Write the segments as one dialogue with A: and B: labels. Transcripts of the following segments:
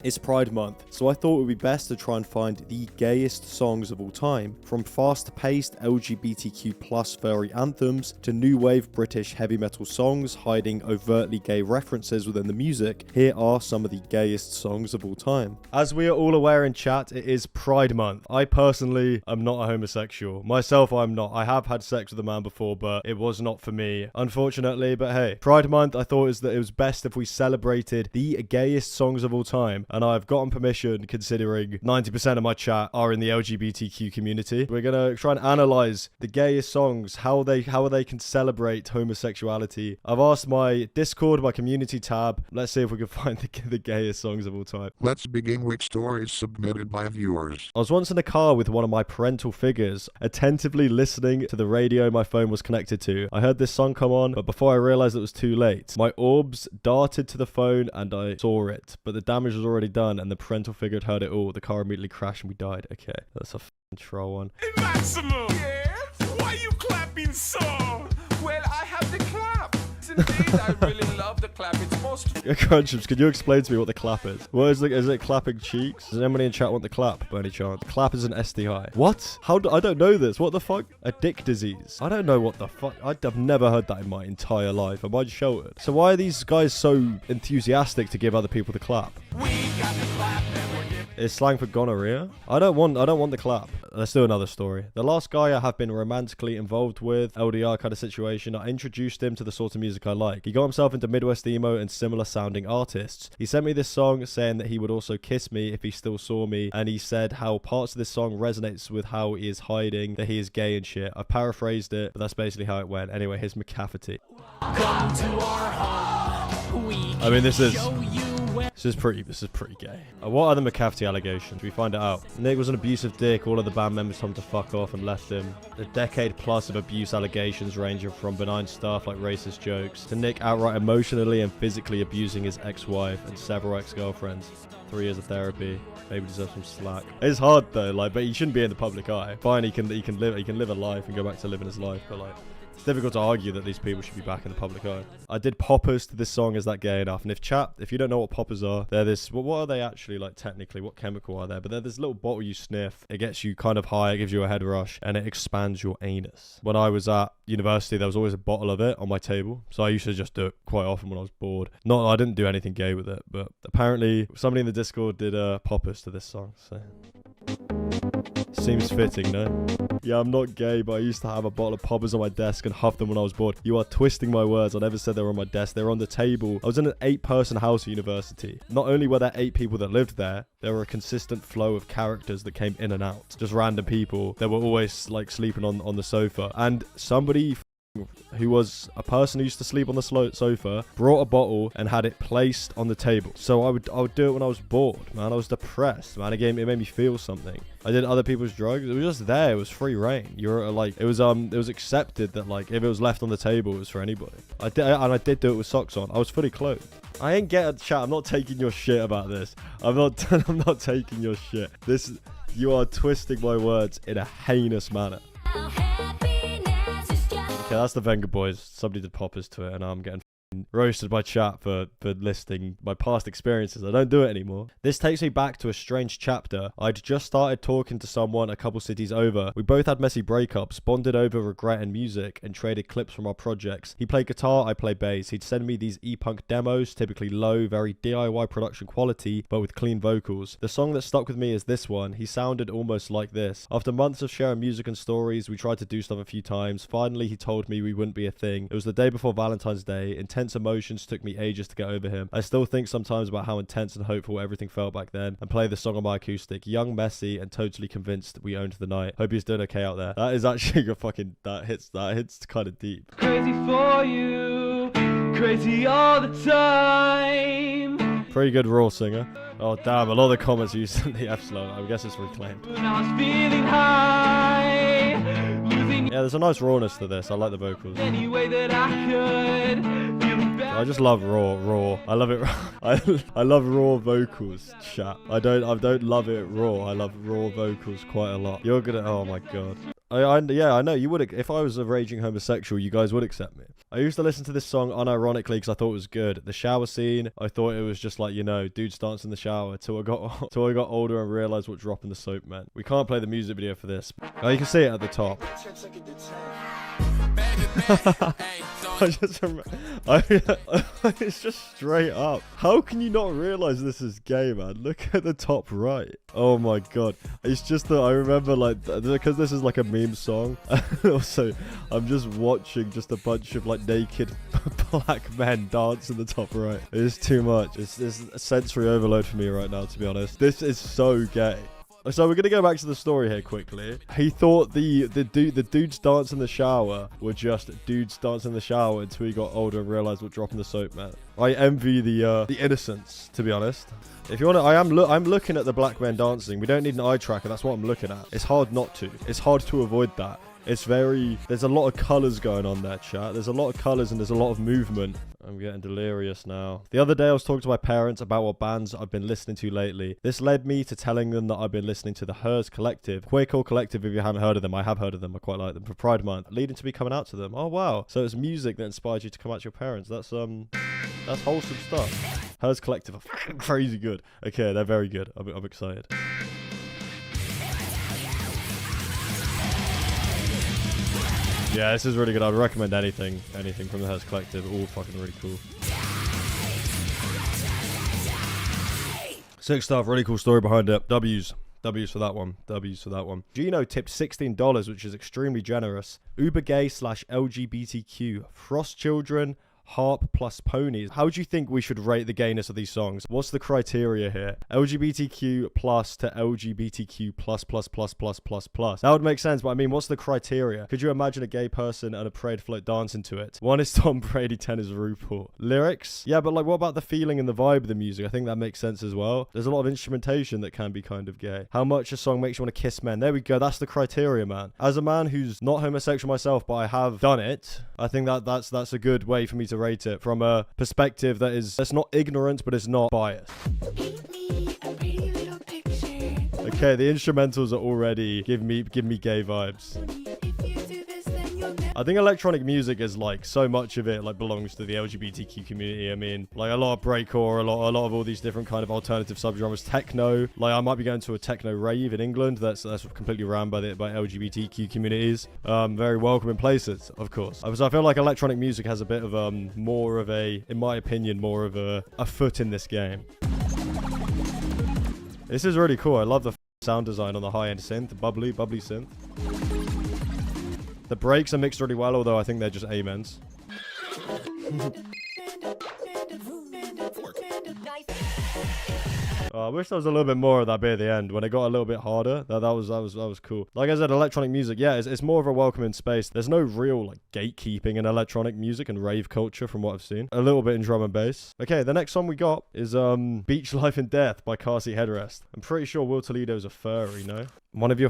A: It's Pride Month, so I thought it would be best to try and find the gayest songs of all time. From fast-paced LGBTQ+ furry anthems to new wave British heavy metal songs hiding overtly gay references within the music, here are some of the gayest songs of all time. As we are all aware in chat, it is Pride Month. I personally am not a homosexual. Myself, I'm not. I have had sex with a man before, but it was not for me, unfortunately. But hey, Pride Month, I thought it was best if we celebrated the gayest songs of all time. And I've gotten permission, considering 90% of my chat are in the LGBTQ community. We're gonna try and analyze the gayest songs, how they can celebrate homosexuality. I've asked my Discord, my community tab. Let's see if we can find the gayest songs of all time.
B: Let's begin with stories submitted by viewers.
A: I was once in a car with one of my parental figures, attentively listening to the radio my phone was connected to. I heard this song come on, but before I realized it was too late. My orbs darted to the phone and I saw it, but the damage was already done and the parental figure had heard it all. The car immediately crashed and we died. Okay, that's a f***ing troll one.
C: Hey, Maximum! Yes? Why are you clapping so? Well, I have the clap. Indeed, I really love the clap. It's most...
A: Crunchips, can you explain to me what the clap is? What is it clapping cheeks? Does anybody in chat want the clap by any chance? Clap is an STI. What? I don't know this. What the fuck? A dick disease. I don't know what the fuck. I've never heard that in my entire life. Am I sheltered? So why are these guys so enthusiastic to give other people the clap?
C: We got the clap and we're giving...
A: Is slang for gonorrhea? I don't want the clap. Let's do another story. The last guy I have been romantically involved with, LDR kind of situation, I introduced him to the sort of music I like. He got himself into Midwest emo and similar sounding artists. He sent me this song saying that he would also kiss me if he still saw me, and he said how parts of this song resonates with how he is hiding that he is gay and shit. I paraphrased it, but that's basically how it went. Anyway, here's McCafferty.
D: Come to our home.
A: I mean, this is pretty gay. What are the McCafferty allegations? We find it out. Nick was an abusive dick. All of the band members told him to fuck off and left him. A decade plus of abuse allegations ranging from benign stuff like racist jokes to Nick outright emotionally and physically abusing his ex-wife and several ex-girlfriends. 3 years of therapy. Maybe deserves some slack. It's hard though, like, but he shouldn't be in the public eye. Fine, he can live a life and go back to living his life, but like, it's difficult to argue that these people should be back in the public eye. I did poppers to this song. Is that gay enough? And if you don't know what poppers are, they're this, what are they actually like technically? What chemical are they? But they're this little bottle you sniff. It gets you kind of high. It gives you a head rush and it expands your anus. When I was at university, there was always a bottle of it on my table. So I used to just do it quite often when I was bored. I didn't do anything gay with it, but apparently somebody in the Discord did poppers to this song. So seems fitting, no? Yeah, I'm not gay, but I used to have a bottle of poppers on my desk and huff them when I was bored. You are twisting my words. I never said they were on my desk. They were on the table. I was in an 8-person house at university. Not only were there 8 people that lived there were a consistent flow of characters that came in and out. Just random people that were always like sleeping on the sofa. And somebody who was a person who used to sleep on the sofa brought a bottle and had it placed on the table. So I would do it when I was bored, man. I was depressed, man. It made me feel something. I did other people's drugs. It was just there. It was free reign. It was accepted that like if it was left on the table, it was for anybody. I did do it with socks on. I was fully clothed. I ain't get a chat. I'm not taking your shit about this. I'm not taking your shit. You are twisting my words in a heinous manner. Okay, that's the Vengaboys. Somebody did poppers to it, and I'm getting roasted by chat for listing my past experiences. I don't do it anymore. This takes me back to a strange chapter. I'd just started talking to someone a couple cities over. We both had messy breakups, bonded over regret and music, and traded clips from our projects. He played guitar, I played bass. He'd send me these e-punk demos, typically low, very DIY production quality, but with clean vocals. The song that stuck with me is this one. He sounded almost like this. After months of sharing music and stories, we tried to do stuff a few times. Finally, he told me we wouldn't be a thing. It was the day before Valentine's Day. Intense emotions took me ages to get over him. I still think sometimes about how intense and hopeful everything felt back then, and play the song on my acoustic. Young, messy, and totally convinced we owned the night. Hope he's doing okay out there. That is actually a fucking, that hits kind of deep.
D: Crazy for you, crazy all the time.
A: Pretty good raw singer. Oh damn, a lot of the comments used the F slow. I guess it's reclaimed.
D: When I was feeling high, losing
A: Yeah, there's a nice rawness to this. I like the vocals.
D: any way that I could. Feeling bad.
A: I just love raw. I love it. I love raw vocals, chat. I don't love it raw. I love raw vocals quite a lot. You're gonna, oh my god. Yeah, I know you would. If I was a raging homosexual, you guys would accept me. I used to listen to this song unironically because I thought it was good. The shower scene, I thought it was just like, you know, dudes dance in the shower till I got older and realized what dropping the soap meant. We can't play the music video for this. Oh, you can see it at the top. I just remember, it's just straight up. How can you not realize this is gay, man? Look at the top right. Oh my god. It's just that I remember, like, because this is like a meme song. And also, I'm just watching just a bunch of like naked black men dance in the top right. It's too much. It's a sensory overload for me right now, to be honest. This is so gay. So we're gonna go back to the story here quickly. He thought the dudes dance in the shower were just dudes dance in the shower until he got older and realized what dropping the soap meant. I envy the innocence, to be honest. If you want to, I'm looking at the black men dancing. We don't need an eye tracker. That's what I'm looking at. It's hard not to. It's hard to avoid that. It's there's a lot of colors going on there, chat. There's a lot of colors and there's a lot of movement. I'm getting delirious now. The other day I was talking to my parents about what bands I've been listening to lately. This led me to telling them that I've been listening to the Hers Collective. Queercore Collective, if you haven't heard of them. I have heard of them. I quite like them. For Pride Month, leading to me coming out to them. Oh wow. So it's music that inspired you to come out to your parents. That's wholesome stuff. Hers Collective are fucking crazy good. Okay, they're very good. I'm excited. Yeah, this is really good. I'd recommend anything from the Hers Collective. All fucking really cool. Sick stuff. Really cool story behind it. W's for that one. W's for that one. Gino tipped $16, which is extremely generous. Uber gay / LGBTQ. Frost children. Harp plus ponies. How do you think we should rate the gayness of these songs? What's the criteria here? LGBTQ plus to LGBTQ plus. That would make sense, but I mean, what's the criteria? Could you imagine a gay person and a parade float dancing to it? 1 is Tom Brady, 10 is RuPaul. Lyrics? Yeah, but like, what about the feeling and the vibe of the music? I think that makes sense as well. There's a lot of instrumentation that can be kind of gay. How much a song makes you want to kiss men? There we go. That's the criteria, man. As a man who's not homosexual myself, but I have done it, I think that's a good way for me to rate it from a perspective that's not ignorant, but it's not biased. Okay, the instrumentals are already give me gay vibes. I think electronic music is like so much of it like belongs to the LGBTQ community. I mean, like a lot of breakcore, a lot of all these different kind of alternative subgenres. Techno, like I might be going to a techno rave in England. That's completely ran by LGBTQ communities. Very welcoming places, of course. So I feel like electronic music has a bit of more of a, in my opinion, more of a foot in this game. This is really cool. I love the sound design on the high-end synth, bubbly synth. The breaks are mixed really well, although I think they're just amens. Oh, I wish there was a little bit more of that bit at the end when it got a little bit harder. That was cool. Like I said, electronic music, yeah, it's more of a welcoming space. There's no real like gatekeeping in electronic music and rave culture from what I've seen. A little bit in drum and bass. Okay, the next song we got is Beach Life and Death by Carsey Headrest. I'm pretty sure Will Toledo's a furry, no? One of your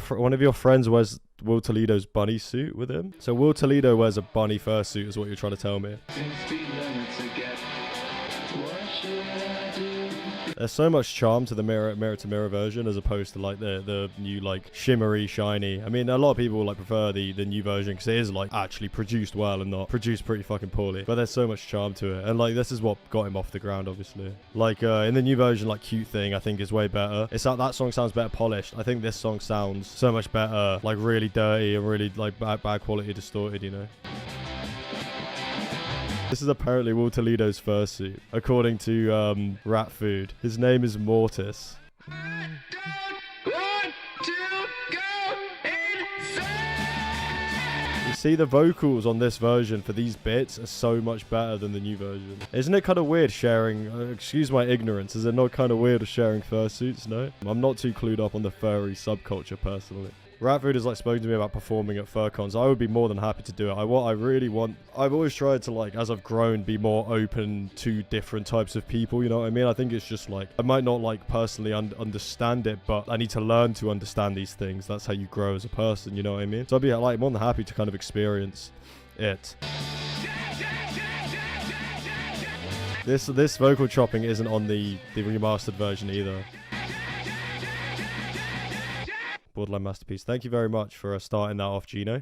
A: friends wears Will Toledo's bunny suit with him. So Will Toledo wears a bunny fursuit is what you're trying to tell me. There's so much charm to the mirror to mirror version as opposed to like the new like shimmery shiny. I mean, a lot of people like prefer the new version because it is like actually produced well and not produced pretty fucking poorly. But there's so much charm to it, and like this is what got him off the ground, obviously. Like in the new version, like Cute Thing I think is way better. It's that song sounds better polished. I think this song sounds so much better, like really dirty and really like bad quality distorted, you know. This is apparently Will Toledo's fursuit, according to Rat Food. His name is Mortis. You see, the vocals on this version for these bits are so much better than the new version. Isn't it kind of weird sharing, excuse my ignorance, is it not kind of weird sharing fursuits, no? I'm not too clued up on the furry subculture personally. Rat Food has like spoken to me about performing at FurCons. I would be more than happy to do it. I've always tried to like, as I've grown, be more open to different types of people, you know what I mean? I think it's just like, I might not like personally understand it, but I need to learn to understand these things. That's how you grow as a person, you know what I mean? So I'd be like more than happy to kind of experience it. This vocal chopping isn't on the remastered version either. Borderline masterpiece. Thank you very much for starting that off, Gino.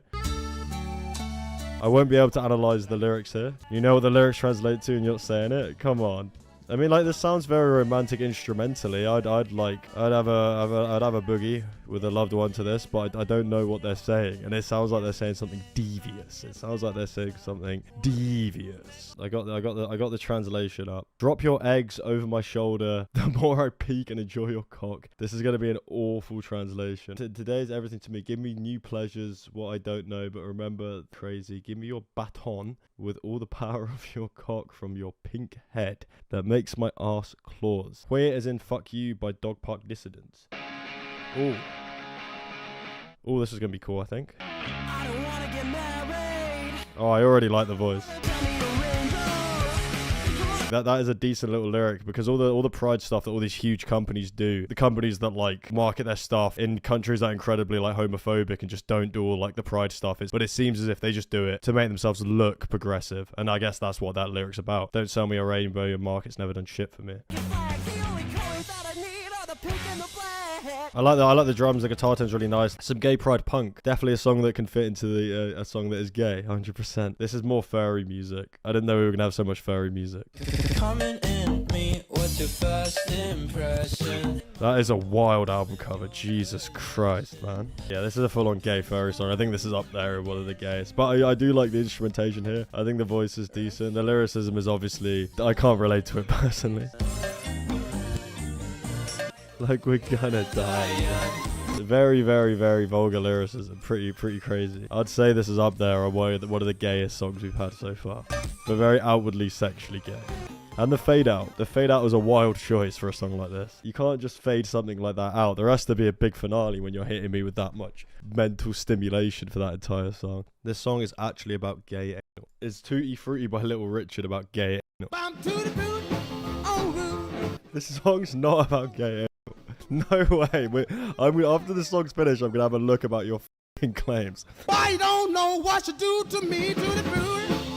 A: I won't be able to analyze the lyrics here. You know what the lyrics translate to and you're not saying it? Come on. I mean, like, this sounds very romantic instrumentally. I'd have a boogie with a loved one to this, but I don't know what they're saying, and it sounds like they're saying something devious. It sounds like they're saying something devious. I got the translation up. Drop your eggs over my shoulder. The more I peek and enjoy your cock. This is gonna be an awful translation. Today is everything to me. Give me new pleasures, what I don't know, but remember, crazy. Give me your baton with all the power of your cock from your pink head that makes my ass claws. Queer as in fuck you by Dog Park Dissidents. Oh. Oh, this is going to be cool, I think. I don't wanna get married. Oh, I already like the voice. That is a decent little lyric, because all the pride stuff that all these huge companies do, the companies that like market their stuff in countries that are incredibly like homophobic and just don't do all like the pride stuff is, but it seems as if they just do it to make themselves look progressive, and I guess that's what that lyric's about. Don't sell me a rainbow, your market's never done shit for me. I like the drums. The guitar tone's really nice. Some gay pride punk. Definitely a song that can fit into the a song that is gay. 100%. This is more furry music. I didn't know we were gonna have so much furry music. Coming in me, what's your first impression? That is a wild album cover. Jesus Christ, man. Yeah, this is a full-on gay furry song. I think this is up there with one of the gayest. But I do like the instrumentation here. I think the voice is decent. The lyricism is obviously, I can't relate to it personally. Like we're gonna die. Yeah. Very, very, very vulgar lyricism. Pretty crazy. I'd say this is up there on one of the gayest songs we've had so far. But very outwardly sexually gay. And the fade out. The fade out was a wild choice for a song like this. You can't just fade something like that out. There has to be a big finale when you're hitting me with that much mental stimulation for that entire song. This song is actually about gay anal. Is Tutti Frutti by Little Richard about gay anal? This song's not about gay anal. No way. After the song's finished, I'm gonna have a look about your f***ing claims. I don't know what you do to me,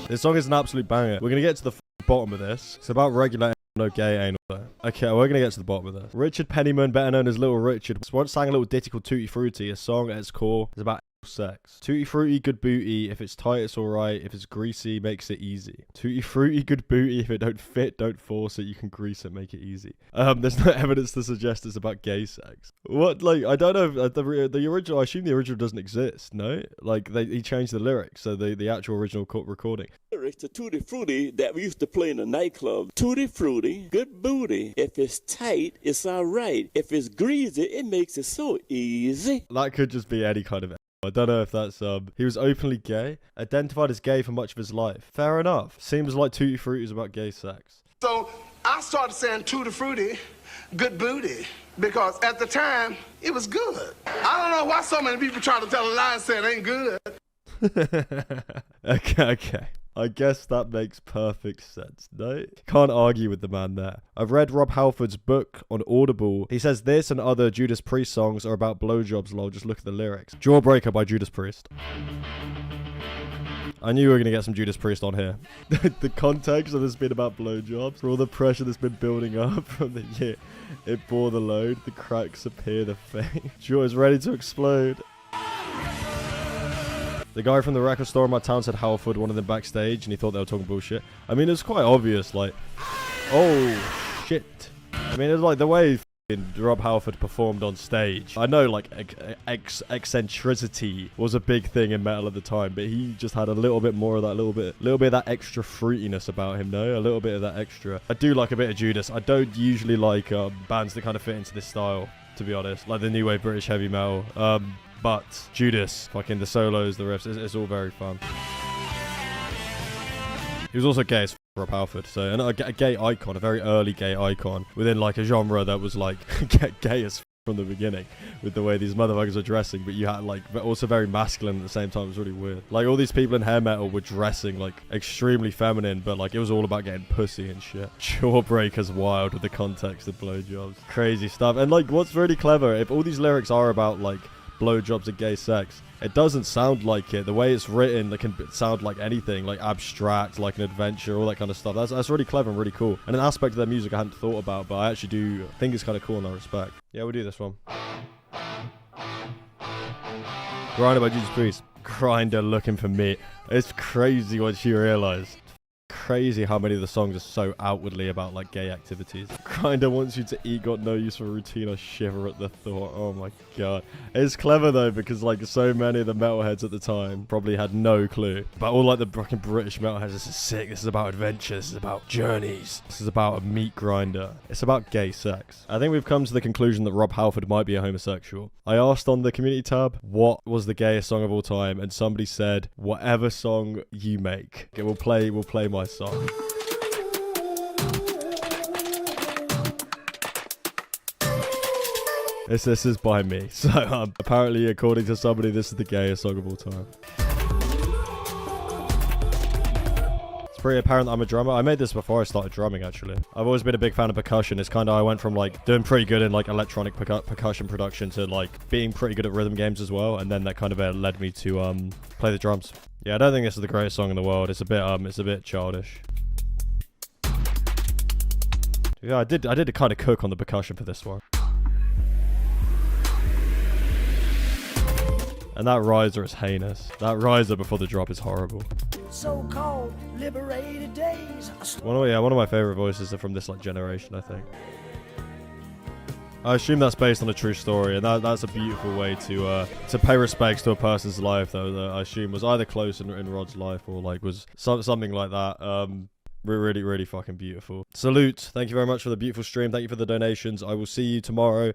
A: This song is an absolute banger. We're gonna get to the bottom of this. It's about regular no gay anal though. Okay, we're gonna get to the bottom of this. Richard Pennyman, better known as Little Richard, once sang a little ditty called Tutti Frutti. A song at its core is about sex. Tutti Frutti, good booty. If it's tight, it's alright. If it's greasy, makes it easy. Tutti Frutti, good booty. If it don't fit, don't force it. You can grease it, make it easy. There's no evidence to suggest it's about gay sex. What, like, I don't know if the original, I assume the original doesn't exist, no? Like, he changed the lyrics, so the actual original recording.
E: Lyrics to Tutti Frutti that we used to play in the nightclub. Tutti Frutti, good booty. If it's tight, it's alright. If it's greasy, it makes it so easy.
A: That could just be any kind of... I don't know if that's, he was openly gay, identified as gay for much of his life. Fair enough. Seems like Tutti Frutti is about gay sex.
F: So I started saying Tutti Frutti, good booty, because at the time, it was good. I don't know why so many people trying to tell a lie and say it ain't good.
A: Okay. I guess that makes perfect sense, no? Can't argue with the man there. I've read Rob Halford's book on Audible. He says this and other Judas Priest songs are about blowjobs, lol. Just look at the lyrics. Jawbreaker by Judas Priest. I knew we were going to get some Judas Priest on here. The context of this been about blowjobs, for all the pressure that's been building up from the year it bore the load, the cracks appear, the fame. Jaw is ready to explode. The guy from the record store in my town said Halford wanted them backstage and he thought they were talking bullshit. I mean, it's quite obvious, like, oh, shit. I mean, it's like the way Rob Halford performed on stage. I know, like, eccentricity was a big thing in metal at the time, but he just had a little bit more of that, little bit of that extra fruitiness about him, no? A little bit of that extra. I do like a bit of Judas. I don't usually like bands that kind of fit into this style, to be honest. Like the new wave British heavy metal. But Judas, fucking the solos, the riffs, it's all very fun. He was also gay as Rob Halford, so and a gay icon, a very early gay icon within like a genre that was like gay as from the beginning, with the way these motherfuckers were dressing. But you had like, but also very masculine at the same time. It was really weird. Like all these people in hair metal were dressing like extremely feminine, but like it was all about getting pussy and shit. Jawbreaker's wild with the context of blowjobs, crazy stuff. And like, what's really clever, if all these lyrics are about like blowjobs and gay sex, it doesn't sound like it. The way it's written, it can sound like anything, like abstract, like an adventure, all that kind of stuff. That's really clever and really cool, and an aspect of their music I hadn't thought about, but I actually do think it's kind of cool in that respect. Yeah, we'll do this one. Grinder by Judas Priest. Grinder looking for me. It's crazy once you realise. Crazy how many of the songs are so outwardly about like gay activities. Grinder wants you to eat, got no use for routine. I shiver at the thought. Oh my god. It's clever though, because like so many of the metalheads at the time probably had no clue. But all like the fucking British metalheads, this is sick, this is about adventure, this is about journeys, this is about a meat grinder, it's about gay sex. I think we've come to the conclusion that Rob Halford might be a homosexual. I asked on the community tab what was the gayest song of all time, and somebody said whatever song you make. Okay, we'll play my song. This is by me. So apparently, according to somebody, this is the gayest song of all time. It's pretty apparent that I'm a drummer. I made this before I started drumming, actually. I've always been a big fan of percussion. It's kind of, I went from like doing pretty good in like electronic percussion production to like being pretty good at rhythm games as well. And then that kind of led me to play the drums. Yeah, I don't think this is the greatest song in the world. It's a bit childish. Yeah, I did kind of cook on the percussion for this one. And that riser is heinous. That riser before the drop is horrible.
G: So-called liberated days.
A: One of my favorite voices are from this like generation, I think. I assume that's based on a true story, and that's a beautiful way to pay respects to a person's life, though, that I assume was either close in Rod's life or like was something like that. Really, really fucking beautiful. Salute. Thank you very much for the beautiful stream. Thank you for the donations. I will see you tomorrow.